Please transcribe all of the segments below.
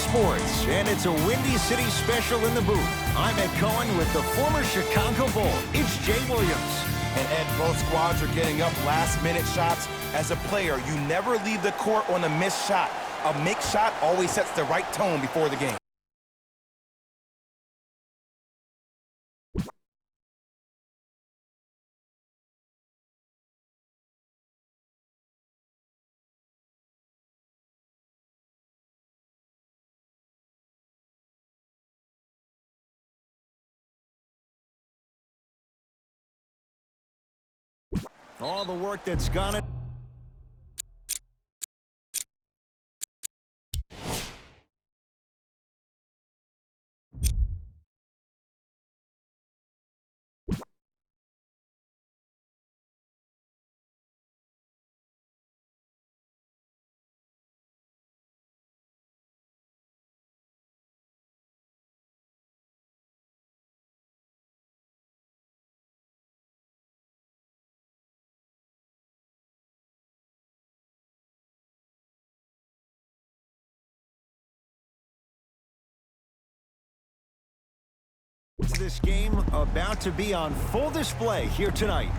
sports, and it's a Windy City special in the booth. I'm Ed Cohen with the former Chicago Bull. It's Jay Williams. And Ed, both squads are getting up last-minute shots. As a player, you never leave the court on a missed shot. A mixed shot always sets the right tone before the game. All the work that's gone in. This game about to be on full display here tonight.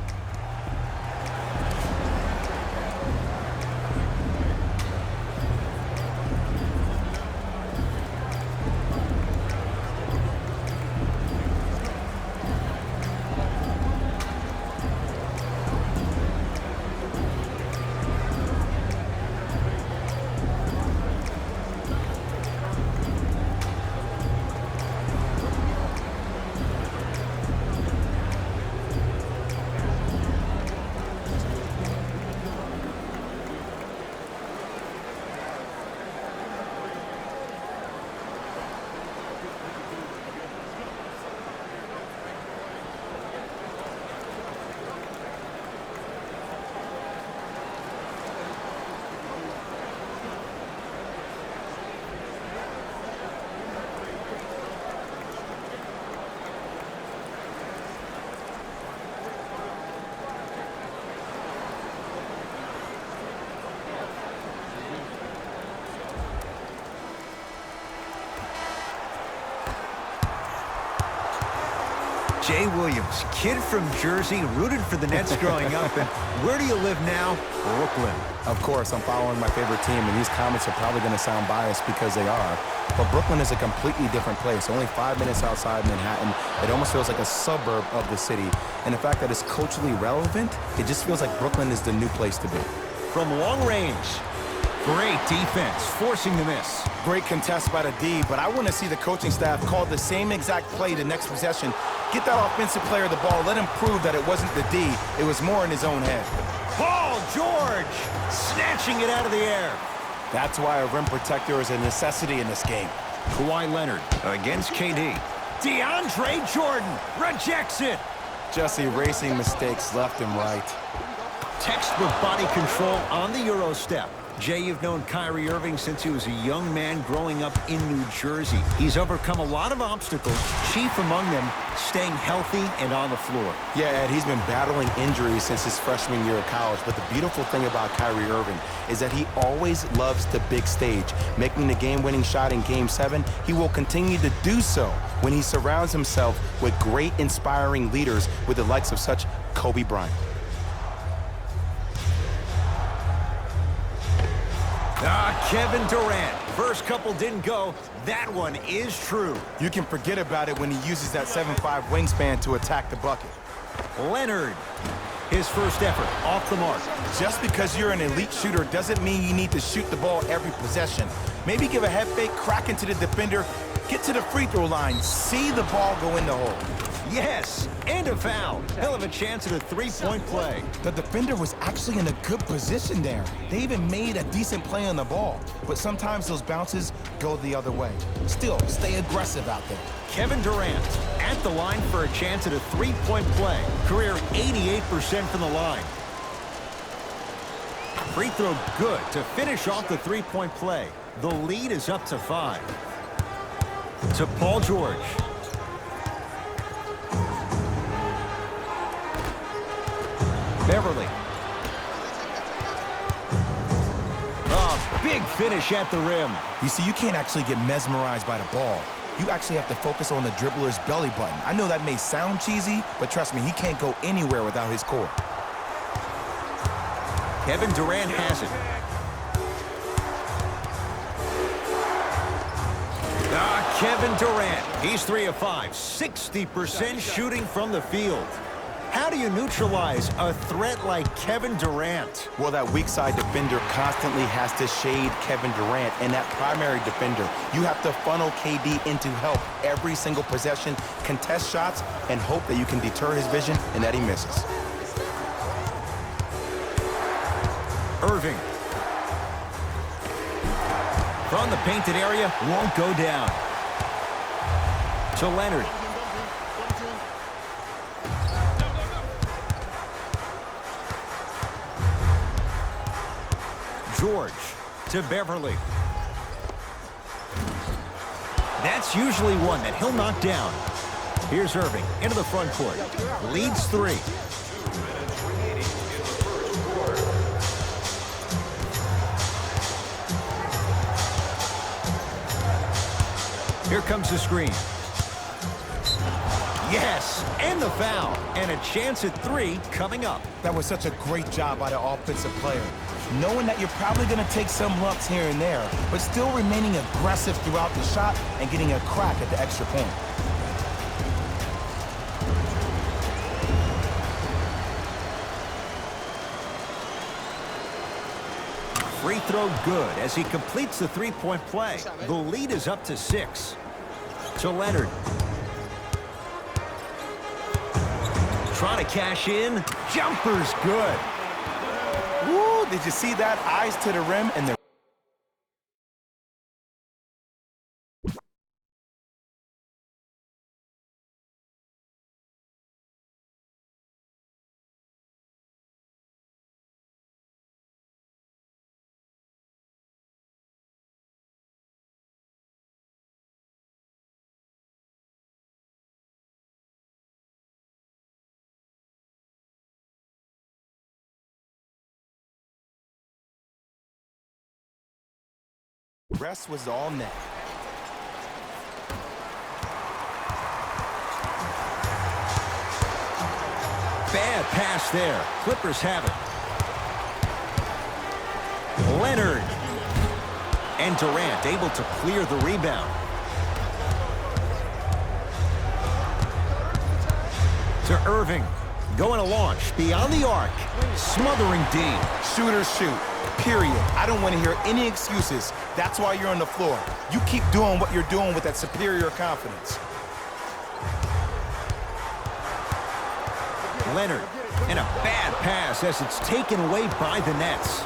Jay Williams, kid from Jersey, rooted for the Nets growing up. And where do you live now? Brooklyn. Of course, I'm following my favorite team, and these comments are probably going to sound biased because they are. But Brooklyn is a completely different place. Only 5 minutes outside Manhattan. It almost feels like a suburb of the city. And the fact that it's culturally relevant, it just feels like Brooklyn is the new place to be. From long range, great defense, forcing the miss. Great contest by the D, but I want to see the coaching staff call the same exact play the next possession. Get that offensive player the ball. Let him prove that it wasn't the D. It was more in his own head. Paul George snatching it out of the air. That's why a rim protector is a necessity in this game. Kawhi Leonard against KD. DeAndre Jordan rejects it. Just erasing mistakes left and right. Textbook body control on the Euro step. Jay, you've known Kyrie Irving since he was a young man growing up in New Jersey. He's overcome a lot of obstacles, chief among them staying healthy and on the floor. Yeah, Ed, he's been battling injuries since his freshman year of college, but the beautiful thing about Kyrie Irving is that he always loves the big stage. Making the game-winning shot in Game 7, he will continue to do so when he surrounds himself with great, inspiring leaders with the likes of such Kobe Bryant. Kevin Durant. First couple didn't go. That one is true. You can forget about it when he uses that 7'5" wingspan to attack the bucket. Leonard. His first effort off the mark. Just because you're an elite shooter doesn't mean you need to shoot the ball every possession. Maybe give a head fake, crack into the defender, get to the free throw line, see the ball go in the hole. Yes, and a foul. He'll have a chance at a three-point play. The defender was actually in a good position there. They even made a decent play on the ball. But sometimes those bounces go the other way. Still, stay aggressive out there. Kevin Durant at the line for a chance at a three-point play. Career 88% from the line. Free throw good to finish off the three-point play. The lead is up to 5. To Paul George. Beverly. Big finish at the rim. You see, you can't actually get mesmerized by the ball. You actually have to focus on the dribbler's belly button. I know that may sound cheesy, but trust me, he can't go anywhere without his core. Kevin Durant has it. Kevin Durant, he's 3 of 5, 60% shooting from the field. How do you neutralize a threat like Kevin Durant? Well, that weak side defender constantly has to shade Kevin Durant, and that primary defender, you have to funnel KD into help every single possession, contest shots, and hope that you can deter his vision and that he misses. Irving. From the painted area, won't go down. To Leonard. George to Beverly. That's usually one that he'll knock down. Here's Irving into the front court. Leads 3. Here comes the screen. Yes, and the foul. And a chance at 3 coming up. That was such a great job by the offensive player. Knowing that you're probably going to take some lumps here and there, but still remaining aggressive throughout the shot and getting a crack at the extra point. Free throw good as he completes the three-point play. The lead is up to 6. To Leonard. Trying to cash in. Jumper's good. Woo, did you see that? Eyes to the rim and the rest was all net. Bad pass there. Clippers have it. Leonard. And Durant able to clear the rebound. To Irving. Going to launch beyond the arc. Smothering D. Shooters shoot. Period. I don't want to hear any excuses. That's why you're on the floor. You keep doing what you're doing with that superior confidence. Leonard. And a bad pass as it's taken away by the Nets.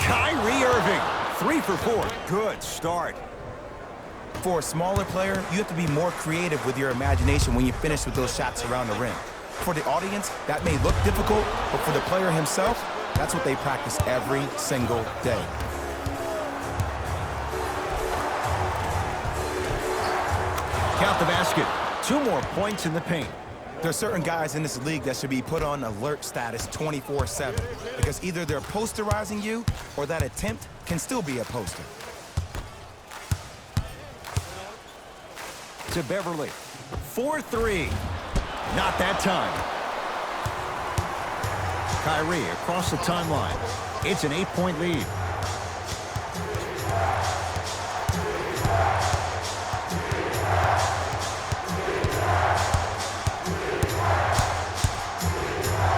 Kyrie Irving. 3 for 4. Good start. For a smaller player, you have to be more creative with your imagination when you finish with those shots around the rim. For the audience, that may look difficult, but for the player himself, that's what they practice every single day. Count the basket. 2 more points in the paint. There are certain guys in this league that should be put on alert status 24/7 because either they're posterizing you or that attempt can still be a poster. To Beverly. 4-3. Not that time. Kyrie across the timeline. It's an 8-point lead.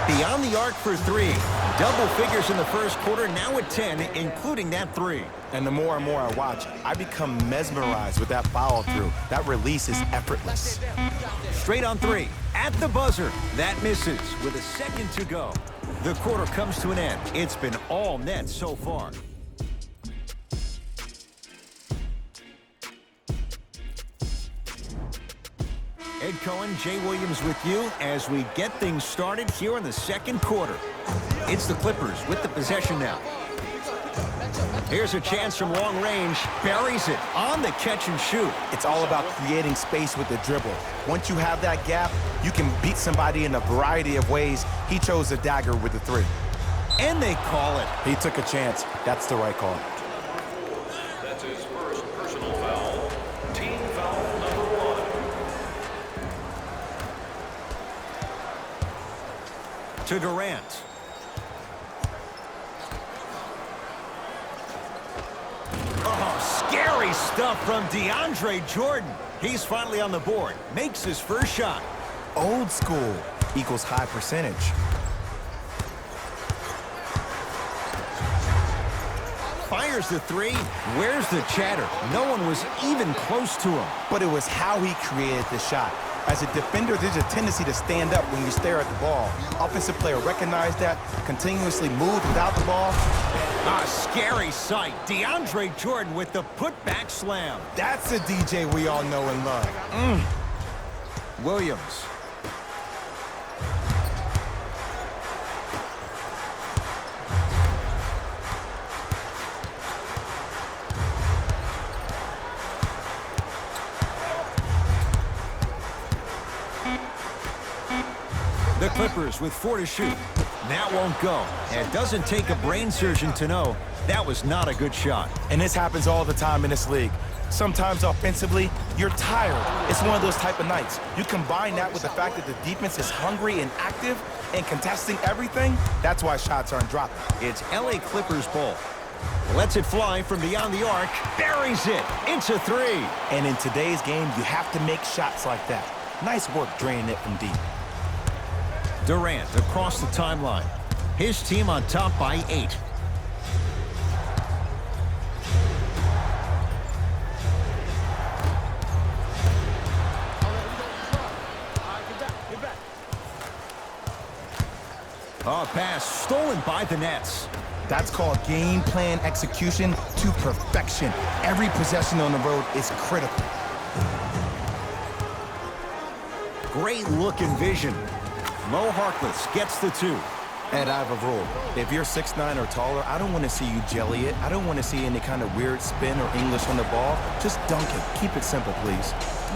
Beyond the arc for 3. Double figures in the first quarter, now at 10, including that 3. And the more and more I watch, I become mesmerized with that follow-through. That release is effortless. Straight on 3. At the buzzer. That misses with a second to go. The quarter comes to an end. It's been all net so far. Ed Cohen, Jay Williams with you as we get things started here in the second quarter. It's the Clippers with the possession now. Here's a chance from long range. Buries it on the catch and shoot. It's all about creating space with the dribble. Once you have that gap, you can beat somebody in a variety of ways. He chose the dagger with the three. And they call it. He took a chance. That's the right call. That's his first personal foul. Team foul number 1. To Durant. Oh, scary stuff from DeAndre Jordan. He's finally on the board. Makes his first shot. Old school equals high percentage. Fires the three. Where's the chatter? No one was even close to him. But it was how he created the shot. As a defender, there's a tendency to stand up when you stare at the ball. Offensive player recognized that, continuously moved without the ball. A scary sight. DeAndre Jordan with the putback slam. That's a DJ we all know and love. Williams. The Clippers with 4 to shoot. That won't go. And it doesn't take a brain surgeon to know that was not a good shot. And this happens all the time in this league. Sometimes offensively, you're tired. It's one of those type of nights. You combine that with the fact that the defense is hungry and active and contesting everything, that's why shots aren't dropping. It's LA Clippers ball. Lets it fly from beyond the arc. Buries it. Into 3. And in today's game, you have to make shots like that. Nice work draining it from deep. Durant across the timeline. His team on top by 8. Oh, pass stolen by the Nets. That's called game plan execution to perfection. Every possession on the road is critical. Great look and vision. Mo Harkless gets the 2. And I have a rule. If you're 6'9" or taller, I don't want to see you jelly it. I don't want to see any kind of weird spin or English on the ball. Just dunk it. Keep it simple, please.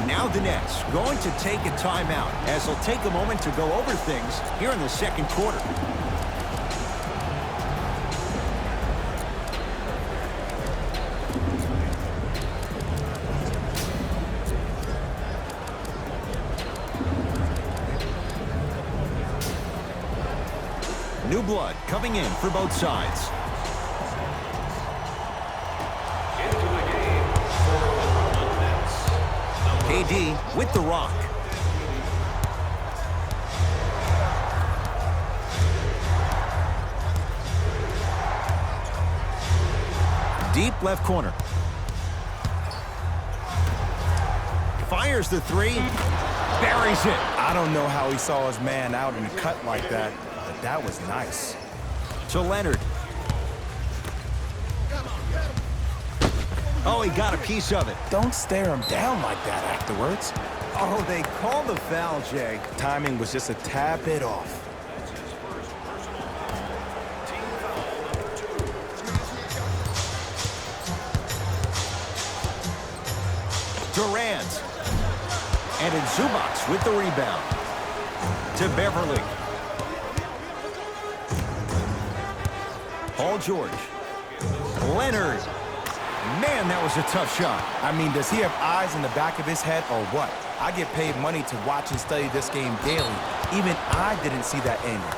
Now the Nets going to take a timeout as they'll take a moment to go over things here in the second quarter. New blood coming in for both sides. Into the game for the Nets. KD with the rock. Deep left corner. Fires the 3. Buries it. I don't know how he saw his man out in a cut like that, but that was nice. To Leonard. Oh, he got a piece of it. Don't stare him down like that afterwards. Oh, they called the foul, Jay. Timing was just a tad bit off. That's his first personal foul. Team foul number 2. Durant. And it's Zubac with the rebound. To Beverly. Paul George. Leonard. Man, that was a tough shot. I mean, does he have eyes in the back of his head or what? I get paid money to watch and study this game daily. Even I didn't see that angle.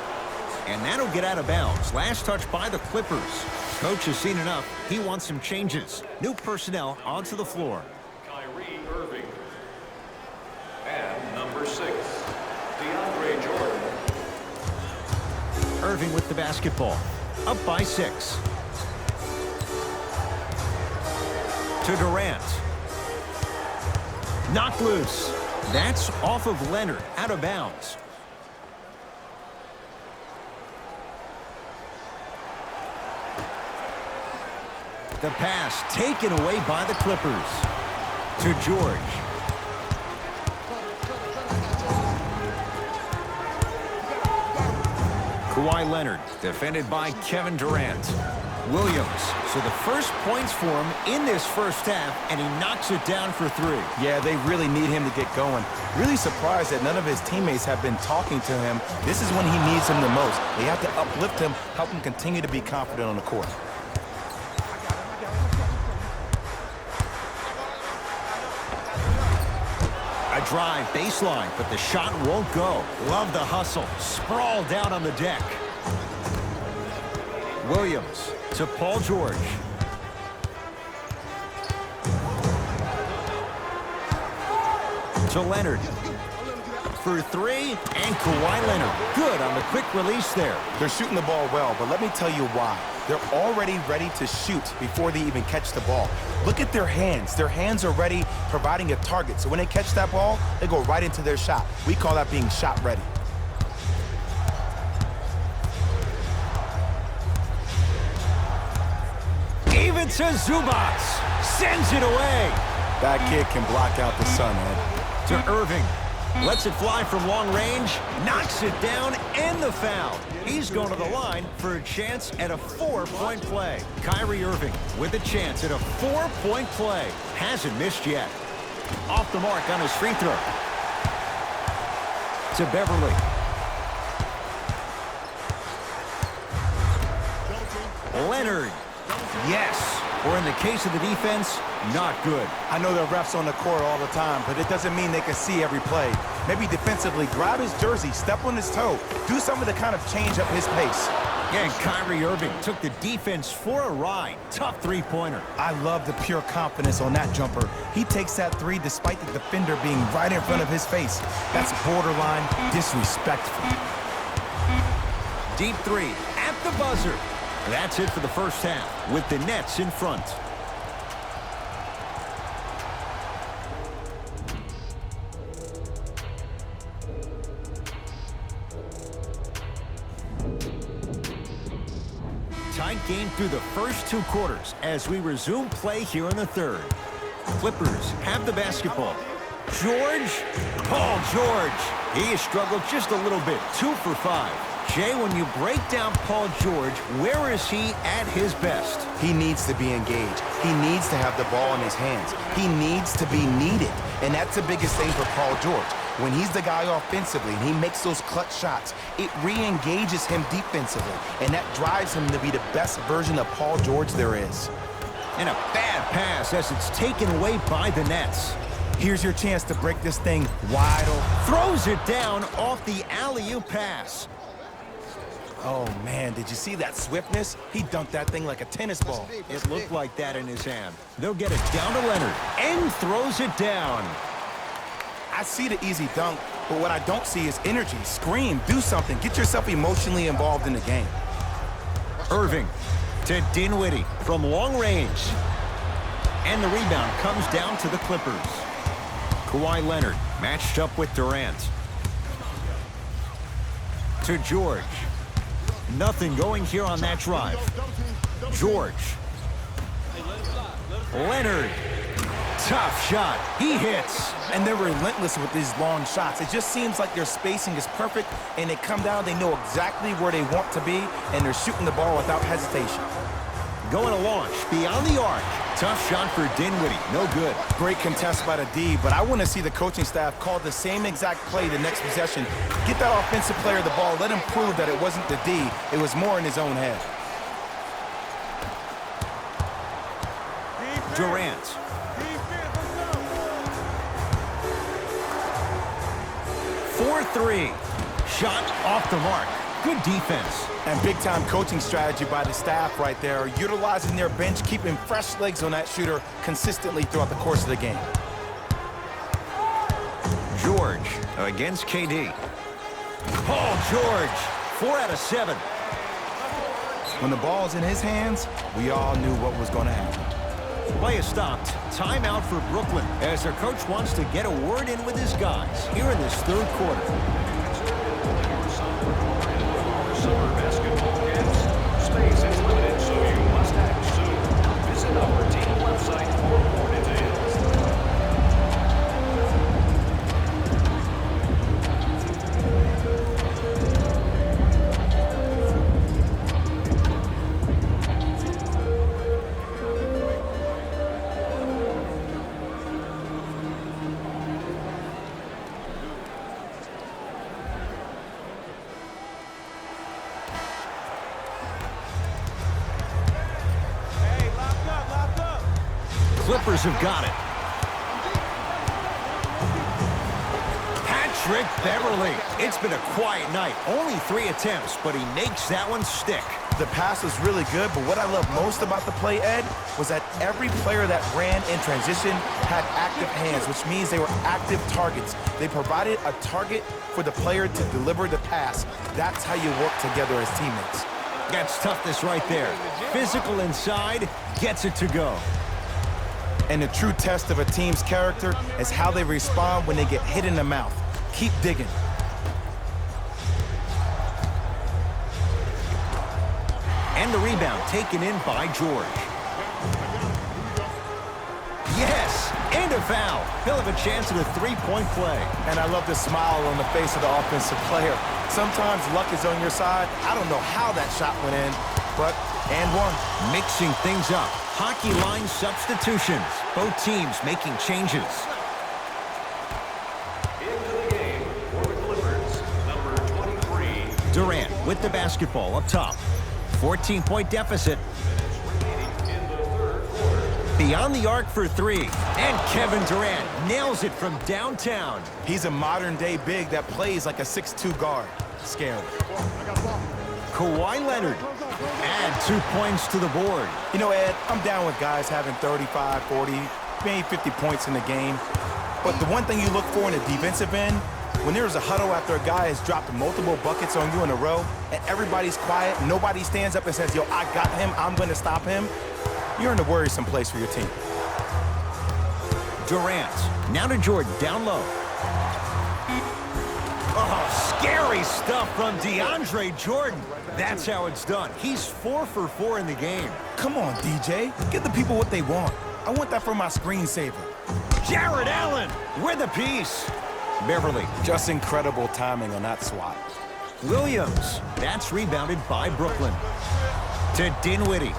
And that'll get out of bounds. Last touch by the Clippers. Coach has seen enough. He wants some changes. New personnel onto the floor. Kyrie Irving. And number 6, DeAndre Jordan. Irving with the basketball. Up by 6. To Durant. Knocked loose. That's off of Leonard. Out of bounds. The pass taken away by the Clippers. To George. Kawhi Leonard defended by Kevin Durant. Williams. So the first points for him in this first half, and he knocks it down for 3. Yeah, they really need him to get going. Really surprised that none of his teammates have been talking to him. This is when he needs him the most. They have to uplift him, help him continue to be confident on the court. A drive baseline, but the shot won't go. Love the hustle. Sprawled down on the deck. Williams to Paul George. To Leonard. For 3, and Kawhi Leonard. Good on the quick release there. They're shooting the ball well, but let me tell you why. They're already ready to shoot before they even catch the ball. Look at their hands. Their hands are ready, providing a target. So when they catch that ball, they go right into their shot. We call that being shot ready. Even to Zubac. Sends it away. That kid can block out the sun, Ed. To Irving. Lets it fly from long range. Knocks it down, and the foul. He's going to the line for a chance at a 4-point play. Kyrie Irving with a chance at a 4-point play. Hasn't missed yet. Off the mark on his free throw. To Beverly. Leonard. Yes. Or in the case of the defense, not good. I know there are refs on the court all the time, but it doesn't mean they can see every play. Maybe defensively, grab his jersey, step on his toe, do something to kind of change up his pace. Yeah, and Kyrie Irving took the defense for a ride. Tough three-pointer. I love the pure confidence on that jumper. He takes that 3 despite the defender being right in front of his face. That's borderline disrespectful. Deep 3 at the buzzer. That's it for the first half with the Nets in front. Tight game through the first 2 quarters as we resume play here in the third. Clippers have the basketball. George, Paul George. He has struggled just a little bit, 2 for 5. Jay, when you break down Paul George, where is he at his best? He needs to be engaged. He needs to have the ball in his hands. He needs to be needed. And that's the biggest thing for Paul George. When he's the guy offensively and he makes those clutch shots, it re-engages him defensively. And that drives him to be the best version of Paul George there is. And a bad pass as it's taken away by the Nets. Here's your chance to break this thing wide open. Throws it down off the alley-oop pass. Oh, man, did you see that swiftness? He dunked that thing like a tennis ball. It looked like that in his hand. They'll get it down to Leonard and throws it down. I see the easy dunk, but what I don't see is energy. Scream, do something. Get yourself emotionally involved in the game. Irving to Dinwiddie from long range. And the rebound comes down to the Clippers. Kawhi Leonard matched up with Durant. To George. Nothing going here on that drive. George. Leonard. Tough shot. He hits. And they're relentless with these long shots. It just seems like their spacing is perfect, and they come down, they know exactly where they want to be, and they're shooting the ball without hesitation. Going to launch beyond the arc. Tough shot for Dinwiddie. No good. Great contest by the D, but I want to see the coaching staff call the same exact play the next possession. Get that offensive player the ball. Let him prove that it wasn't the D. It was more in his own head. Durant. For 3. Shot off the mark. Good defense. And big-time coaching strategy by the staff right there, utilizing their bench, keeping fresh legs on that shooter consistently throughout the course of the game. George against KD. Paul George, 4 out of 7. When the ball's in his hands, we all knew what was going to happen. Play is stopped. Timeout for Brooklyn as their coach wants to get a word in with his guys here in this third quarter. Summer basketball camps. Space is limited, so you must act soon. Visit our team website for more details. Clippers have got it. Patrick Beverly. It's been a quiet night. Only 3 attempts, but he makes that one stick. The pass was really good, but what I love most about the play, Ed, was that every player that ran in transition had active hands, which means they were active targets. They provided a target for the player to deliver the pass. That's how you work together as teammates. That's toughness right there. Physical inside, gets it to go. And the true test of a team's character is how they respond when they get hit in the mouth. Keep digging. And the rebound taken in by George. Yes, and a foul. He'll have a chance at a 3-point play. And I love the smile on the face of the offensive player. Sometimes luck is on your side. I don't know how that shot went in, but and one. Mixing things up. Hockey line substitutions. Both teams making changes. Into the game for the Clippers, number 23. Durant with the basketball up top. 14-point deficit. In the third quarter. Beyond the arc for 3. And Kevin Durant nails it from downtown. He's a modern-day big that plays like a 6'2 guard. Scary. Kawhi Leonard. Add 2 points to the board. You know, Ed, I'm down with guys having 35, 40, maybe 50 points in the game. But the one thing you look for in the defensive end, when there's a huddle after a guy has dropped multiple buckets on you in a row, and everybody's quiet, nobody stands up and says, yo, I got him, I'm going to stop him, you're in a worrisome place for your team. Durant. Now to Jordan, down low. Oh, scary stuff from DeAndre Jordan. That's how it's done. He's 4 for 4 in the game. Come on, DJ. Give the people what they want. I want that for my screensaver. Jared Allen with a piece. Beverly. Just incredible timing on that swat. Williams. That's rebounded by Brooklyn. To Dinwiddie.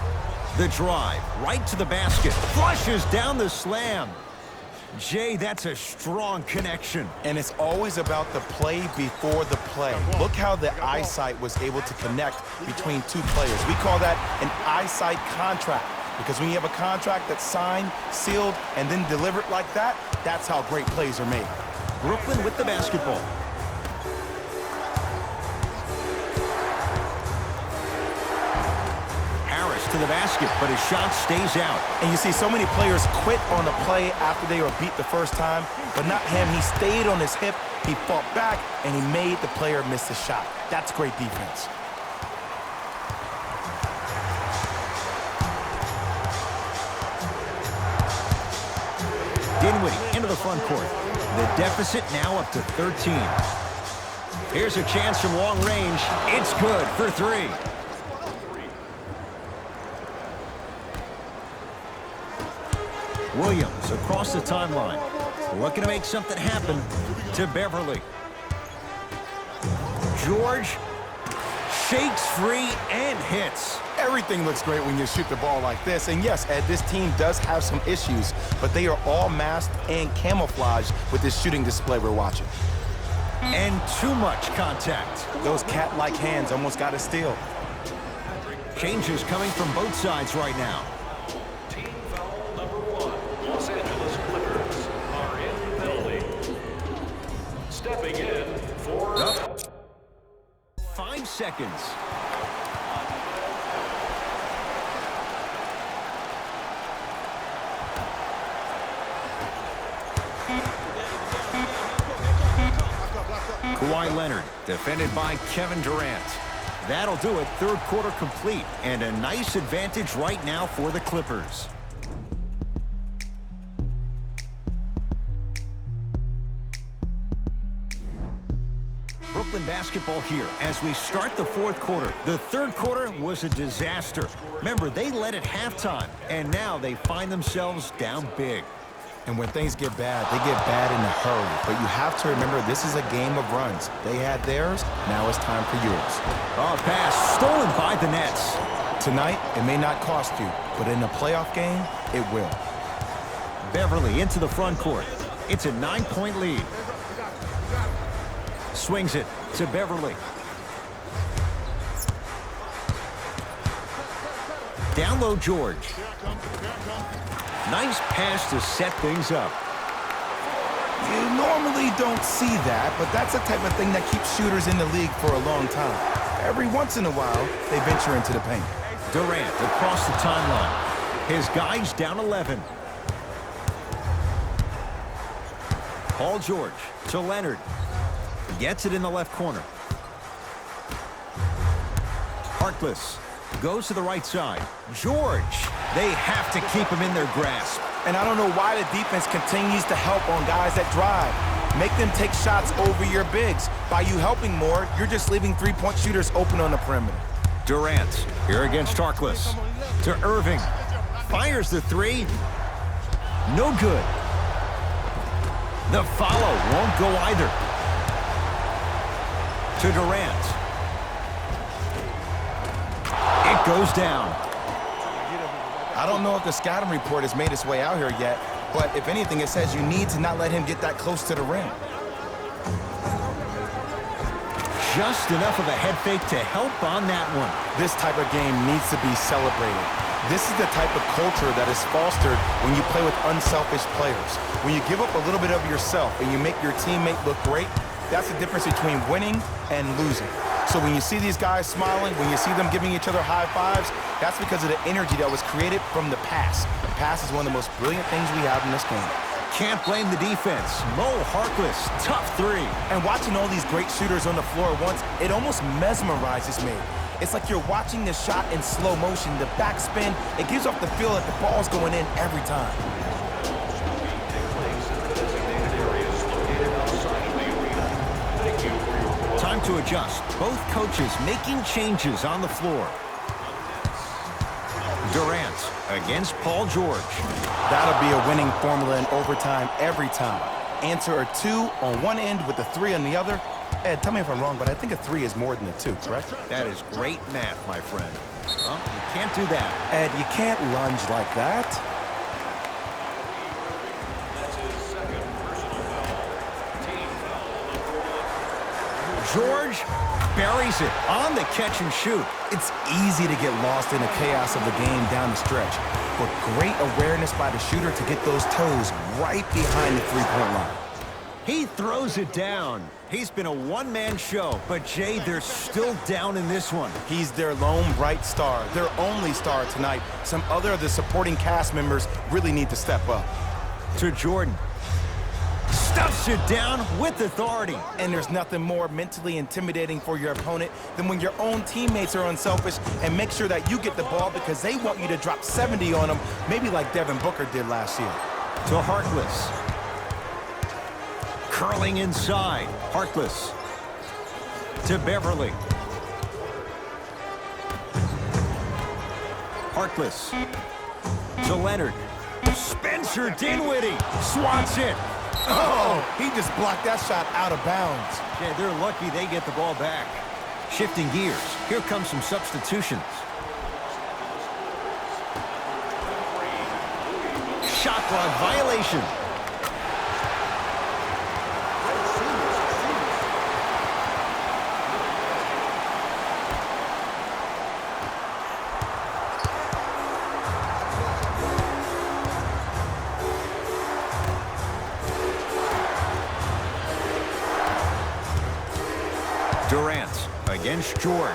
The drive. Right to the basket. Flushes down the slam. Jay, that's a strong connection. And it's always about the play before the play. Look how the eyesight was able to connect between two players. We call that an eyesight contract. Because when you have a contract that's signed, sealed, and then delivered like that, that's how great plays are made. Brooklyn with the basketball. Harris to the basket, but his shot stays out. And you see so many players quit on the play after they were beat the first time, but not him. He stayed on his hip, he fought back, and he made the player miss the shot. That's great defense. Dinwiddie into the front court. The deficit now up to 13. Here's a chance from long range. It's good for 3. Williams across the timeline. Looking to make something happen to Beverly. George shakes free and hits. Everything looks great when you shoot the ball like this. And yes, Ed, this team does have some issues, but they are all masked and camouflaged with this shooting display we're watching. And too much contact. Those cat-like hands almost got a steal. Changes coming from both sides right now. Team foul number 1. Los Angeles Clippers are in penalty. Stepping in for 5 seconds. Kawhi Leonard, defended by Kevin Durant. That'll do it. Third quarter complete, and a nice advantage right now for the Clippers. Brooklyn basketball here as we start the fourth quarter. The third quarter was a disaster. Remember, they led at halftime, and now they find themselves down big. And when things get bad, they get bad in a hurry. But you have to remember, this is a game of runs. They had theirs, now it's time for yours. Oh, pass stolen by the Nets. Tonight, it may not cost you, but in a playoff game, it will. Beverly into the front court. It's a 9-point lead. Swings it to Beverly. Down low, George. Nice pass to set things up. You normally don't see that, but that's the type of thing that keeps shooters in the league for a long time. Every once in a while, they venture into the paint. Durant across the timeline. His guys down 11. Paul George to Leonard. Gets it in the left corner. Harkless goes to the right side. George. They have to keep him in their grasp. And I don't know why the defense continues to help on guys that drive. Make them take shots over your bigs. By you helping more, you're just leaving three-point shooters open on the perimeter. Durant here against Harkless. To Irving. Fires the three. No good. The follow won't go either. To Durant. It goes down. I don't know if the scouting report has made its way out here yet, but if anything, it says you need to not let him get that close to the rim. Just enough of a head fake to help on that one. This type of game needs to be celebrated. This is the type of culture that is fostered when you play with unselfish players. When you give up a little bit of yourself and you make your teammate look great, that's the difference between winning and losing. So when you see these guys smiling, when you see them giving each other high fives, that's because of the energy that was created from the pass. The pass is one of the most brilliant things we have in this game. Can't blame the defense. Mo Harkless, tough three. And watching all these great shooters on the floor at once, it almost mesmerizes me. It's like you're watching the shot in slow motion, the backspin. It gives off the feel that the ball's going in every time. Time to adjust. Both coaches making changes on the floor. Durant against Paul George. That'll be a winning formula in overtime every time. Answer a two on one end with a three on the other. Ed, tell me if I'm wrong, but I think a three is more than a two, correct? That is great math, my friend. Well, you can't do that. Ed, you can't lunge like that. George buries it on the catch and shoot. It's easy to get lost in the chaos of the game down the stretch, but great awareness by the shooter to get those toes right behind the three-point line. He throws it down. He's been a one-man show, but Jay, they're still down in this one. He's their lone bright star, their only star tonight. Some other of the supporting cast members really need to step up. To Jordan. Stuffs it down with authority. And there's nothing more mentally intimidating for your opponent than when your own teammates are unselfish and make sure that you get the ball because they want you to drop 70 on them, maybe like Devin Booker did last year. To Harkless. Curling inside. Harkless. To Beverly. Harkless. To Leonard. Spencer Dinwiddie swats it. Oh, he just blocked that shot out of bounds. Yeah, they're lucky they get the ball back. Shifting gears. Here comes some substitutions. Shot clock violation. Durant against George.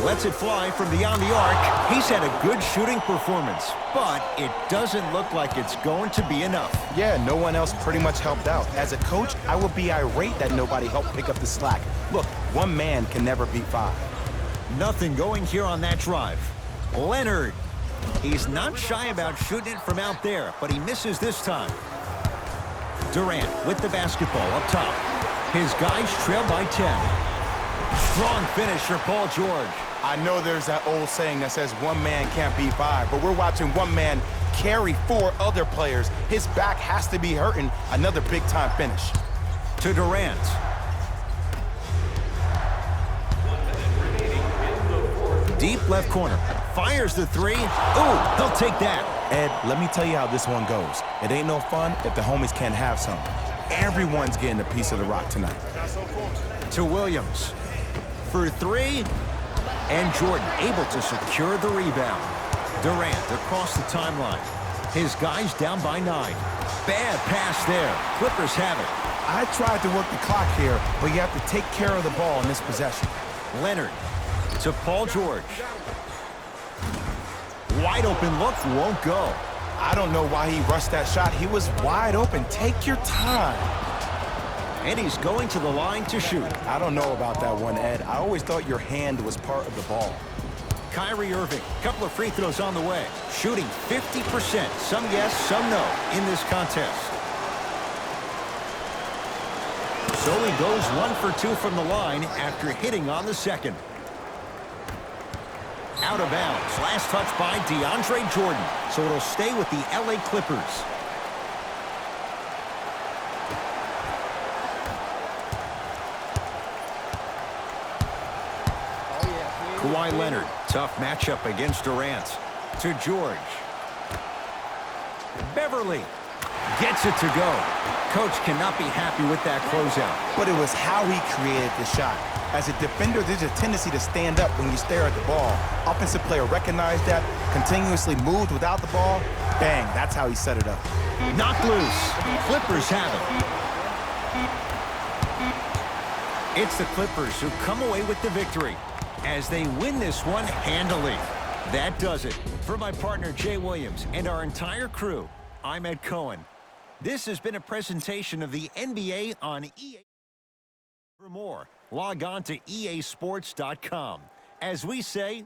Lets it fly from beyond the arc. He's had a good shooting performance, but it doesn't look like it's going to be enough. Yeah, no one else pretty much helped out. As a coach, I would be irate that nobody helped pick up the slack. Look, one man can never beat five. Nothing going here on that drive. Leonard. He's not shy about shooting it from out there, but he misses this time. Durant with the basketball up top. His guys trail by 10. Strong finish for Paul George. I know there's that old saying that says one man can't beat five, but we're watching one man carry four other players. His back has to be hurting. Another big-time finish. To Durant. Deep left corner. Fires the three. Ooh, he'll take that. Ed, let me tell you how this one goes. It ain't no fun if the homies can't have some. Everyone's getting a piece of the rock tonight. To Williams. For three. And Jordan able to secure the rebound. Durant across the timeline. His guys down by 9. Bad pass there. Clippers have it. I tried to work the clock here, but you have to take care of the ball in this possession. Leonard to Paul George. Wide open look, won't go. I don't know why he rushed that shot. He was wide open. Take your time. And he's going to the line to shoot. I don't know about that one, Ed. I always thought your hand was part of the ball. Kyrie Irving, couple of free throws on the way. Shooting 50%. Some yes, some no in this contest. So he goes 1 for 2 from the line after hitting on the second. Out of bounds. Last touch by DeAndre Jordan. So it'll stay with the LA Clippers. Kawhi Leonard. Tough matchup against Durant. To George. Beverly gets it to go. Coach cannot be happy with that closeout. But it was how he created the shot. As a defender, there's a tendency to stand up when you stare at the ball. Offensive player recognized that, continuously moved without the ball. Bang, that's how he set it up. Knocked loose. Clippers have it. It's the Clippers who come away with the victory as they win this one handily. That does it. For my partner, Jay Williams, and our entire crew, I'm Ed Cohen. This has been a presentation of the NBA on EA. For more, log on to easports.com. As we say...